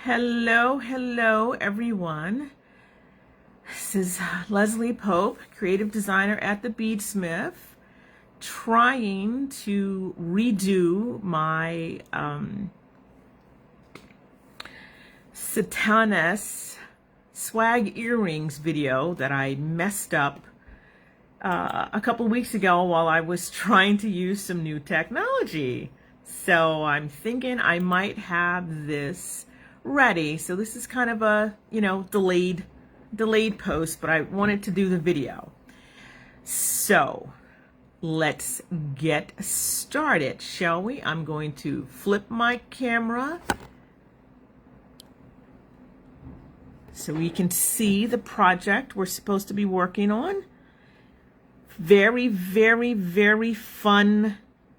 Hello everyone. This is Leslie Pope, creative designer at the Beadsmith, trying to redo my Sitanos swag earrings video that I messed up a couple weeks ago while I was trying to use some new technology. So I'm thinking I might have this ready. So this is kind of a, delayed post, but I wanted to do the video. So let's get started, shall we? I'm going to flip my camera so we can see the project we're supposed to be working on. Very, very, very fun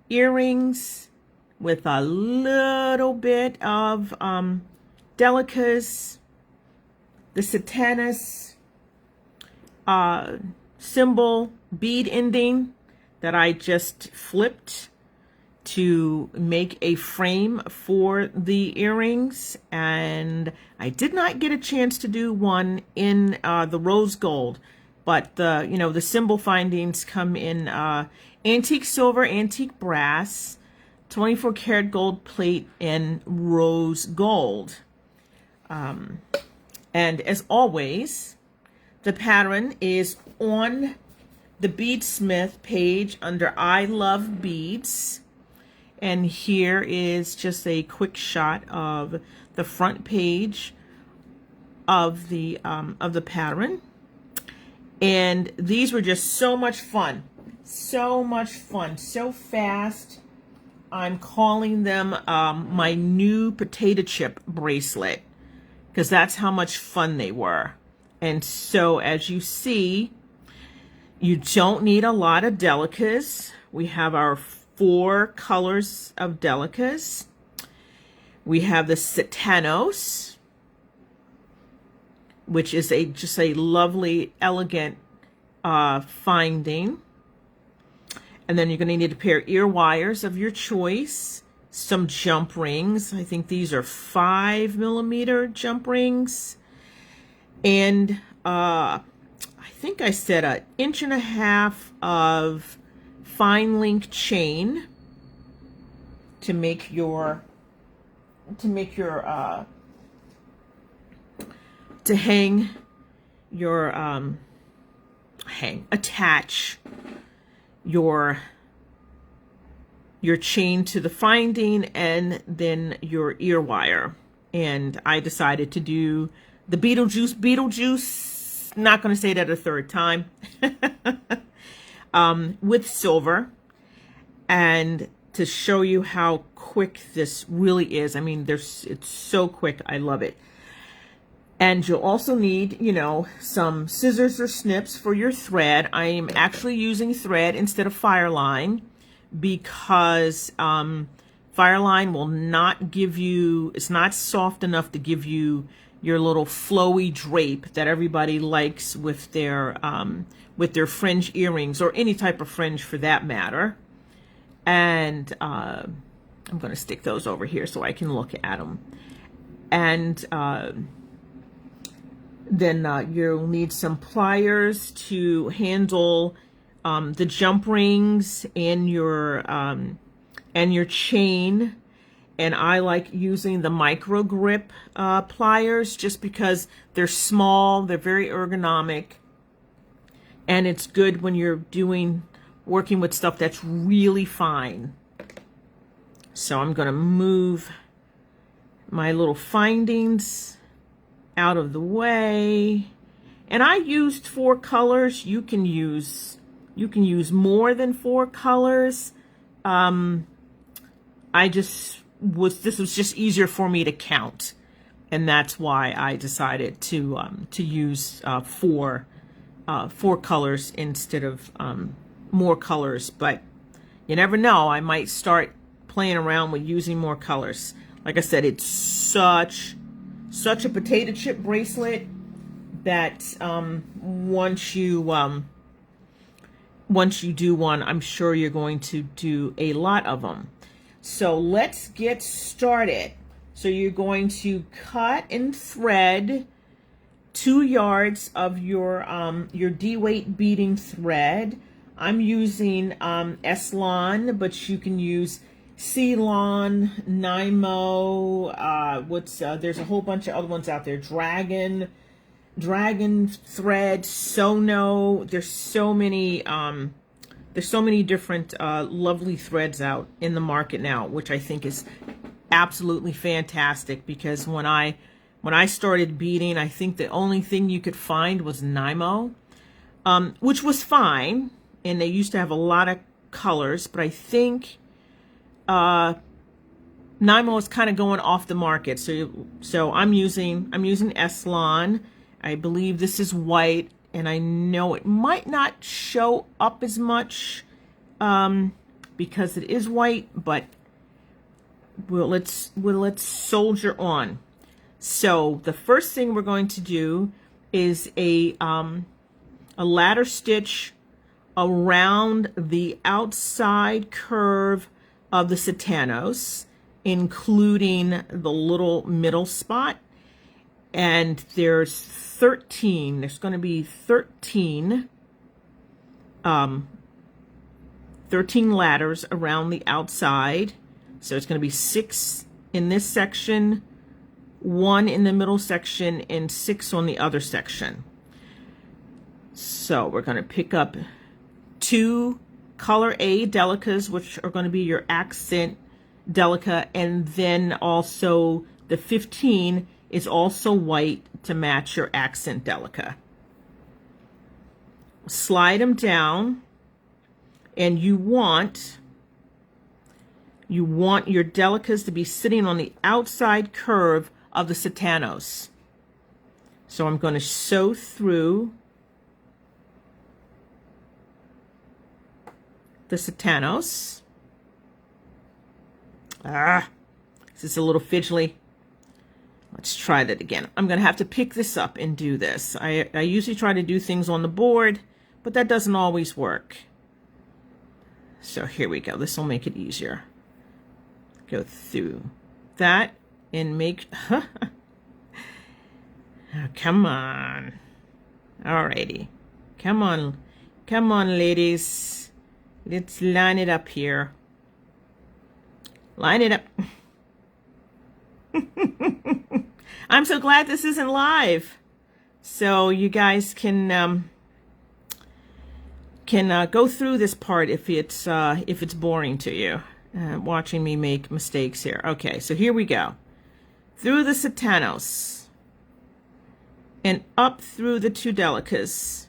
earrings with a little bit of Delicas, the Sitanos cymbal bead ending that I just flipped to make a frame for the earrings, and I did not get a chance to do one in the rose gold, but the Cymbal Findings come in antique silver, antique brass, 24 karat gold plate, and rose gold. And as always, the pattern is on the Beadsmith page under I Love Beads. And here is just a quick shot of the front page of the pattern. And these were just so much fun. So much fun. So fast. I'm calling them my new potato chip bracelet, because that's how much fun they were. And so as you see, you don't need a lot of Delicas. We have our 4 colors of Delicas. We have the Sitanos, which is just a lovely, elegant finding. And then you're going to need a pair of ear wires of your choice, some jump rings. I think these are 5mm jump rings. And I think I said 1.5 inch of fine link chain to make your attach your chain to the finding, and then your ear wire. And I decided to do the Beetlejuice, not going to say that a third time, with silver, and to show you how quick this really is. I mean, it's so quick. I love it. And you'll also need, some scissors or snips for your thread. I am actually using thread instead of Fireline, because Fireline will not give you, it's not soft enough to give you your little flowy drape that everybody likes with their fringe earrings, or any type of fringe for that matter. And I'm going to stick those over here so I can look at them. And then you'll need some pliers to handle the jump rings and your chain. And I like using the micro grip pliers just because they're small, they're very ergonomic, and it's good when you're working with stuff that's really fine. So I'm going to move my little findings out of the way. And I used 4 colors. You can use more than 4 colors. This was just easier for me to count, and that's why I decided to use 4 colors instead of more colors. But you never know, I might start playing around with using more colors. Like I said, it's such a potato chip bracelet that once you do one, I'm sure you're going to do a lot of them. So let's get started. So you're going to cut and thread 2 yards of your D-weight beading thread. I'm using Eslon, but you can use Ceylon, Nymo, there's a whole bunch of other ones out there. Dragon thread, Sono. There's so many different lovely threads out in the market now, which I think is absolutely fantastic, because when I started beading, I think the only thing you could find was Nymo, which was fine, and they used to have a lot of colors, but I think Nymo is kind of going off the market. So I'm using Eslon. I believe this is white, and I know it might not show up as much because it is white, but let's soldier on. So the first thing we're going to do is a ladder stitch around the outside curve of the Sitanos, including the little middle spot. And there's going to be 13 ladders around the outside. So it's going to be 6 in this section, 1 in the middle section, and 6 on the other section. So we're going to pick up 2 color A Delicas, which are going to be your accent Delica, and then also the 15 is also white to match your accent Delica. Slide them down, and you want your Delicas to be sitting on the outside curve of the Sitanos. So I'm going to sew through the Sitanos. This is a little fidgety. Let's try that again. I'm going to have to pick this up and do this. I usually try to do things on the board, but that doesn't always work. So here we go. This will make it easier. Go through that and make... Oh, come on. Alrighty. Come on, ladies. Let's line it up here. Line it up. I'm so glad this isn't live, so you guys can go through this part if it's boring to you, watching me make mistakes here. Okay, so here we go. Through the Sitanos and up through the 2 Delicas,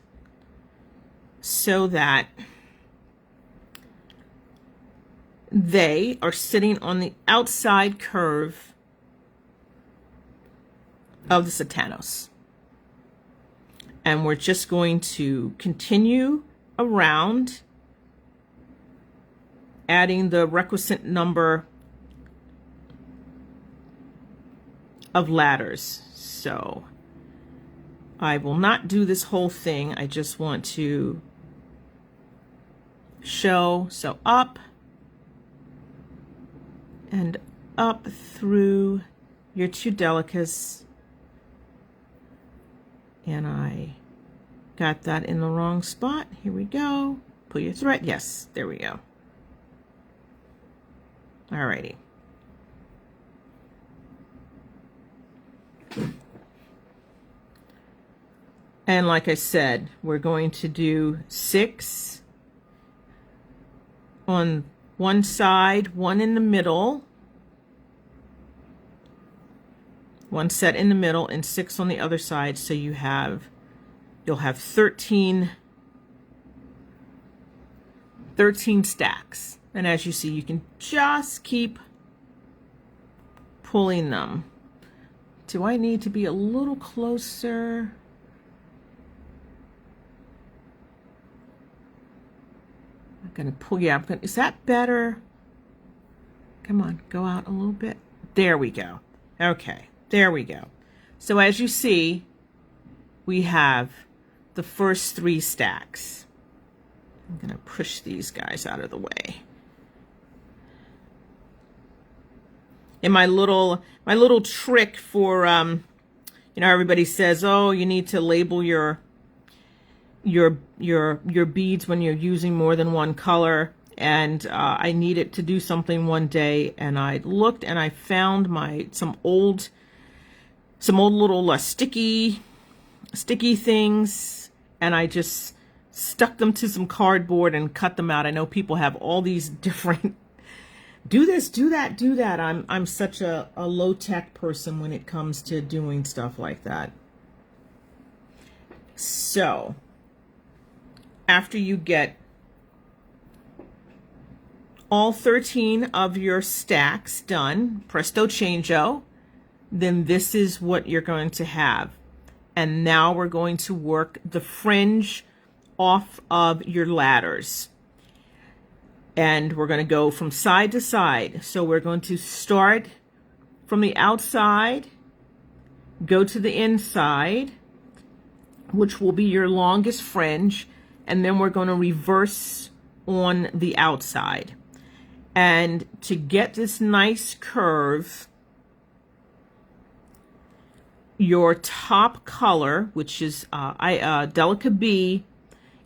so that they are sitting on the outside curve of the Sitanos. And we're just going to continue around, adding the requisite number of ladders. So I will not do this whole thing. I just want to show. So up and up through your 2 Delicas. And I got that in the wrong spot. Here we go. Pull your thread. Yes, there we go. Alrighty. And like I said, we're going to do 6 on one side, 1 in the middle, 1 set in the middle, and 6 on the other side. So you'll have 13 stacks. And as you see, you can just keep pulling them. Do I need to be a little closer? I'm gonna pull, yeah, is that better? Come on, go out a little bit. There we go. Okay, there we go. So as you see, we have the first 3 stacks. I'm gonna push these guys out of the way. And my little trick for you know, everybody says, oh, you need to label your beads when you're using more than one color. And I needed to do something one day, and I looked and I found some old little sticky things, and I just stuck them to some cardboard and cut them out. I know people have all these different do this, do that, do that. I'm such a low-tech person when it comes to doing stuff like that. So after you get all 13 of your stacks done, presto changeo, then this is what you're going to have. And now we're going to work the fringe off of your ladders. And we're going to go from side to side. So we're going to start from the outside, go to the inside, which will be your longest fringe, and then we're going to reverse on the outside. And to get this nice curve, your top color, which is Delica B,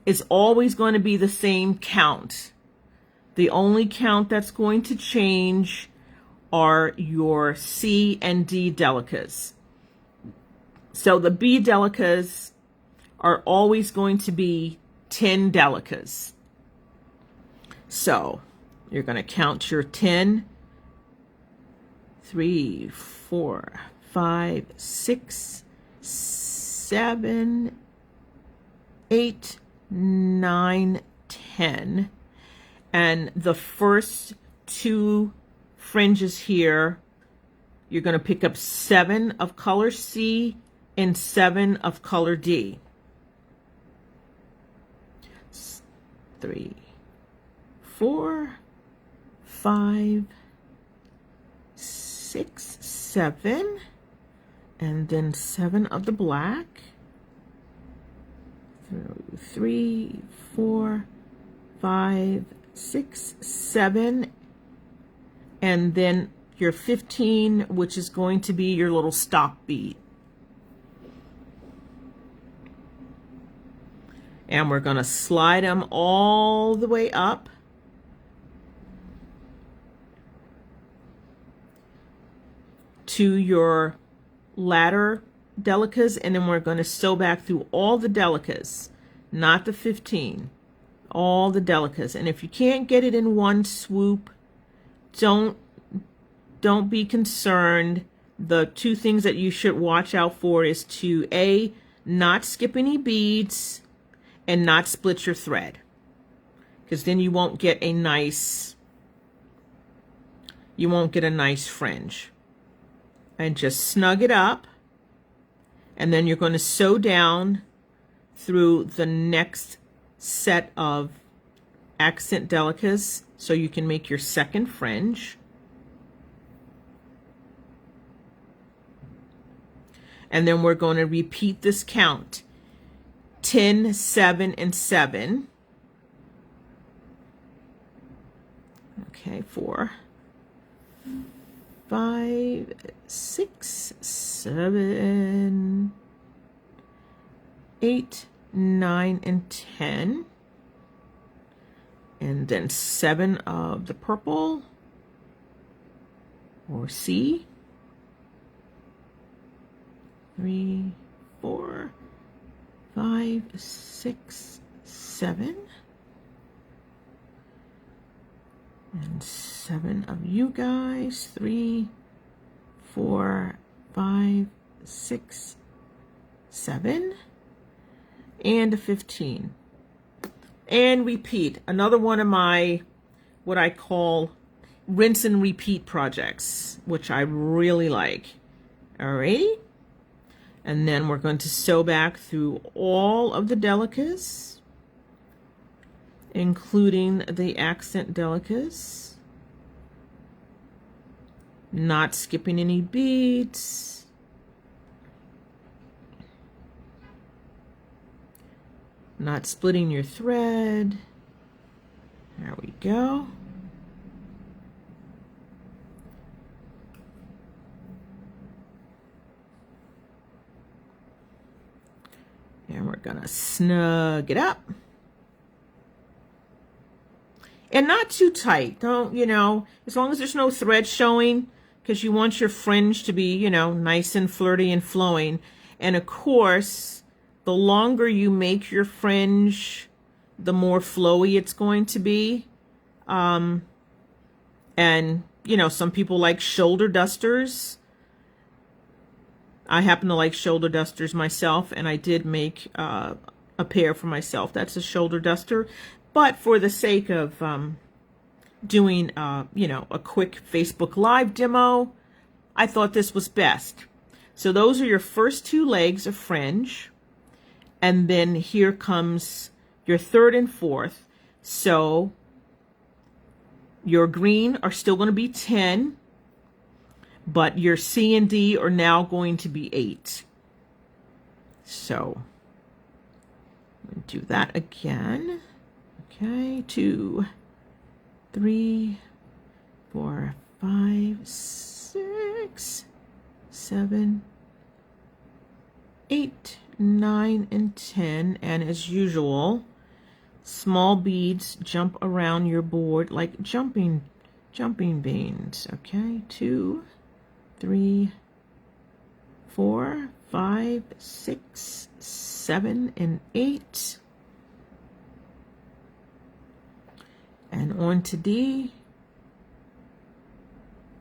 is always going to be the same count. The only count that's going to change are your C and D Delicas. So the B Delicas are always going to be 10 Delicas. So you're going to count your 10, 3, 4, 5, 6, 7, 8, 9, 10. And the first two fringes here, you're going to pick up 7 of color C and 7 of color D. 3, 4, 5, 6, 7, and then 7 of the black. 3, 4, 5, 6, 7, and then your 15, which is going to be your little stop bead. And we're going to slide them all the way up to your ladder Delicas, and then we're going to sew back through all the Delicas, not the 15, all the Delicas. And if you can't get it in one swoop, don't be concerned. The two things that you should watch out for is to A, not skip any beads, and not split your thread, because then you won't get a nice fringe. And just snug it up, and then you're going to sew down through the next set of accent Delicas so you can make your second fringe. And then we're going to repeat this count: 10, 7, and 7. Okay, 4, 5, 6, 7, 8, 9, and 10. And then 7 of the purple or C. 3, 4, 5, 6, 7. And 7 of you guys. 3, 4, 5, 6, 7. And a 15. And repeat. Another one of my, what I call rinse and repeat projects, which I really like. Alrighty. And then we're going to sew back through all of the Delicas, including the accent Delicas, not skipping any beads. Not splitting your thread. There we go. gonna snug it up. And not too tight. Don't, you know, as long as there's no thread showing, because you want your fringe to be, you know, nice and flirty and flowing. And of course, the longer you make your fringe, the more flowy it's going to be. And, you know, some people like shoulder dusters. I happen to like shoulder dusters myself, and I did make a pair for myself. That's a shoulder duster. But for the sake of doing, you know, a quick Facebook Live demo, I thought this was best. So those are your first 2 legs of fringe. And then here comes your 3rd and 4th. So your green are still going to be 10, but your C and D are now going to be 8. So do that again. Okay, 2, 3, 4, 5, 6, 7, 8, 9, and 10. And as usual, small beads jump around your board like jumping beans. Okay, 2, 3, 4, 5, 6, 7, and 8. And on to D.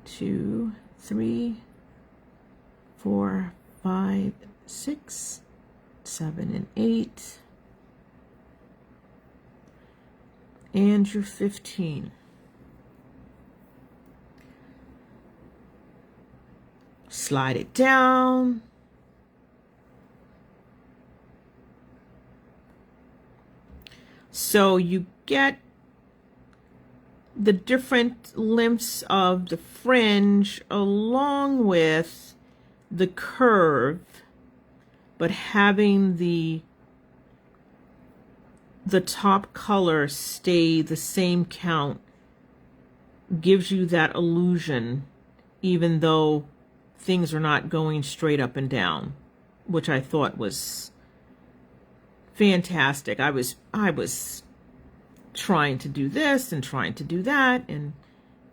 2, 3, 4, 5, 6, 7, and 8. And your 15. Slide it down. So you get the different lengths of the fringe along with the curve, but having the top color stay the same count gives you that illusion, even though things are not going straight up and down, which I thought was fantastic. I was trying to do this and trying to do that and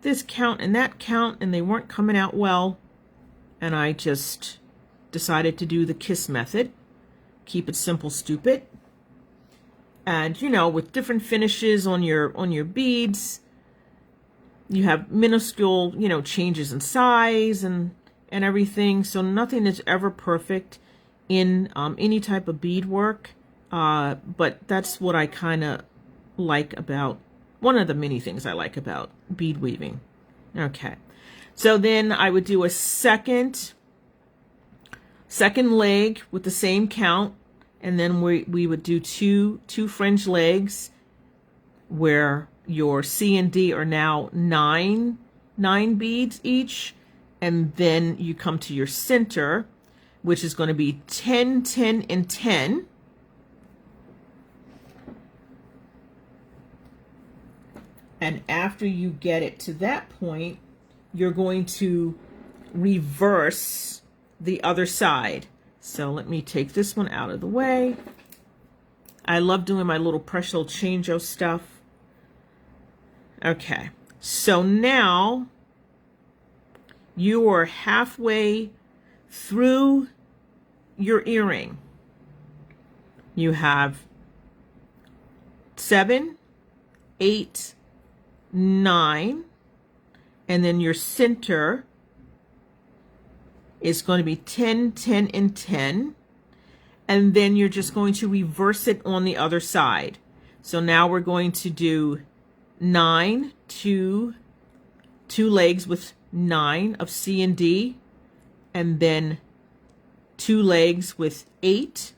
this count and that count, and they weren't coming out well. And I just decided to do the KISS method. Keep it simple, stupid. And, you know, with different finishes on your beads, you have minuscule, you know, changes in size and everything. So nothing is ever perfect in any type of bead work. But that's what I kind of like about, one of the many things I like about bead weaving. Okay. So then I would do a second leg with the same count, and then we would do two fringe legs where your C and D are now nine beads each, and then you come to your center, which is going to be 10, 10, and 10. And after you get it to that point, you're going to reverse the other side. So let me take this one out of the way. I love doing my little pressure changeo stuff. Okay, so now you are halfway through your earring. You have 7, 8, 9, and then your center is going to be 10, 10, and 10, and then you're just going to reverse it on the other side. So now we're going to do 9, 2 legs with 9 of C and D, and then 2 legs with 8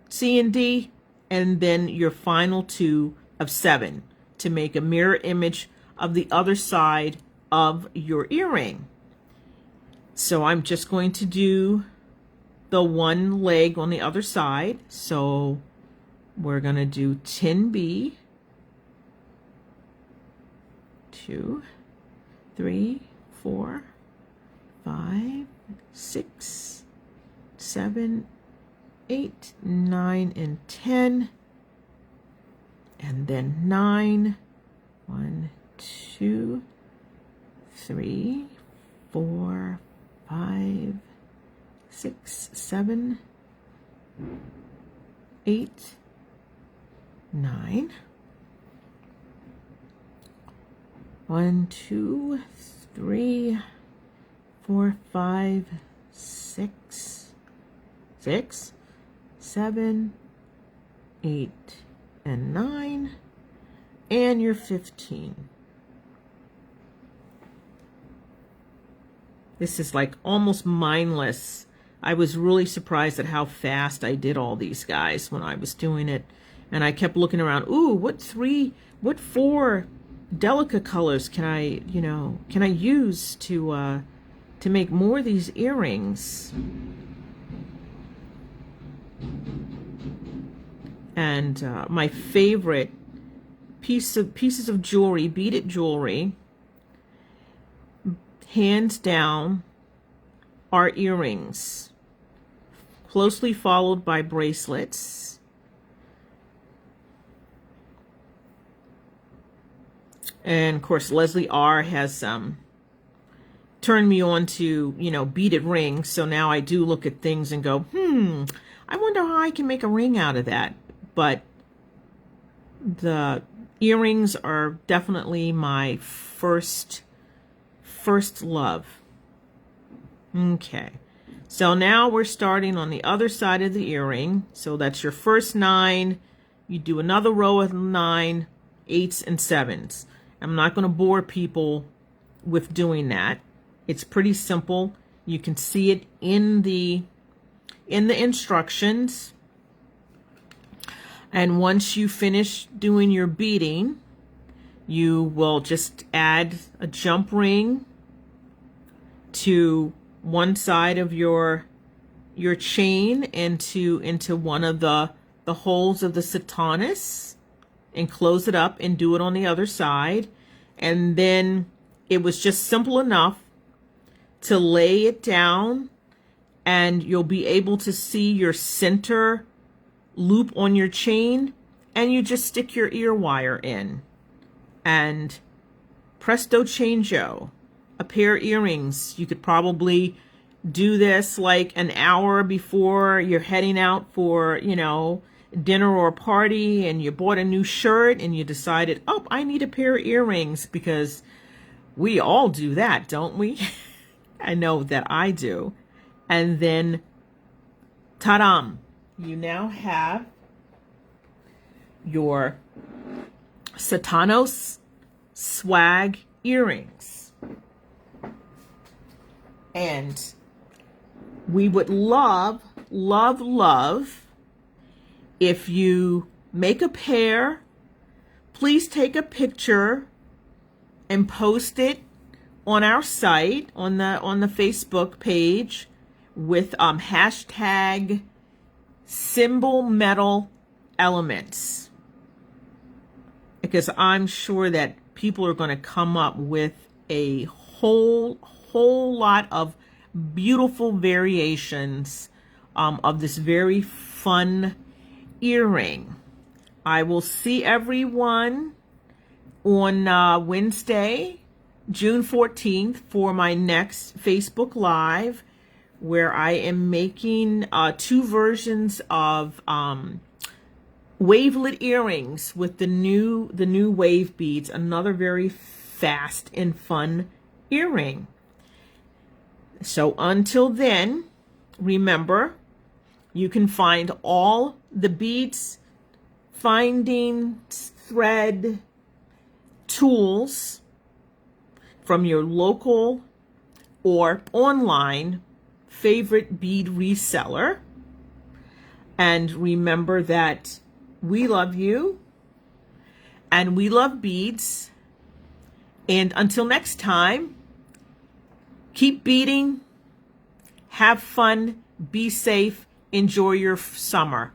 C and D, and then your final 2 of 7 to make a mirror image of the other side of your earring. So I'm just going to do the one leg on the other side. So we're going to do 10B, 2, 3, 4, 5, 6, 7, 8, 9, and 10. And then 9. 1, 2, 3, 4, 5, 6, 7, 8, 9. 1, 2, 3, 4, 5, 6, 7, 8, and 9. And you're 15. This is like almost mindless. I was really surprised at how fast I did all these guys when I was doing it. And I kept looking around, ooh, what 4 Delica colors can I use to make more of these earrings? And my favorite pieces of jewelry, beaded jewelry, hands down, are earrings, closely followed by bracelets. And of course, Leslie R has turned me on to, beaded rings. So now I do look at things and go, I wonder how I can make a ring out of that. But the earrings are definitely my first love. Okay, so now we're starting on the other side of the earring. So that's your first 9. You do another row of 9, 8s, and 7s. I'm not going to bore people with doing that. It's pretty simple. You can see it in the instructions. And once you finish doing your beading, you will just add a jump ring to one side of your chain into one of the holes of the Sitanos, and close it up and do it on the other side. And then it was just simple enough to lay it down, and you'll be able to see your center loop on your chain, and you just stick your ear wire in, and presto changeo, a pair of earrings. You could probably do this like an hour before you're heading out for, dinner or a party, and you bought a new shirt and you decided, oh, I need a pair of earrings, because we all do that, don't we? I know that I do. And then, ta-dam! You now have your Sitanos swag earrings. And we would love, love, love if you make a pair. Please take a picture and post it on our site, on the Facebook page, with hashtag Cymbal Metal Elements, because I'm sure that people are going to come up with a whole lot of beautiful variations of this very fun earring. I will see everyone on Wednesday, June 14th, for my next Facebook Live, where I am making 2 versions of wavelet earrings with the new wave beads. Another very fast and fun earring. So until then, remember, you can find all the beads finding thread tools from your local or online favorite bead reseller. And remember that we love you and we love beads. And until next time, keep beading, have fun, be safe, enjoy your summer.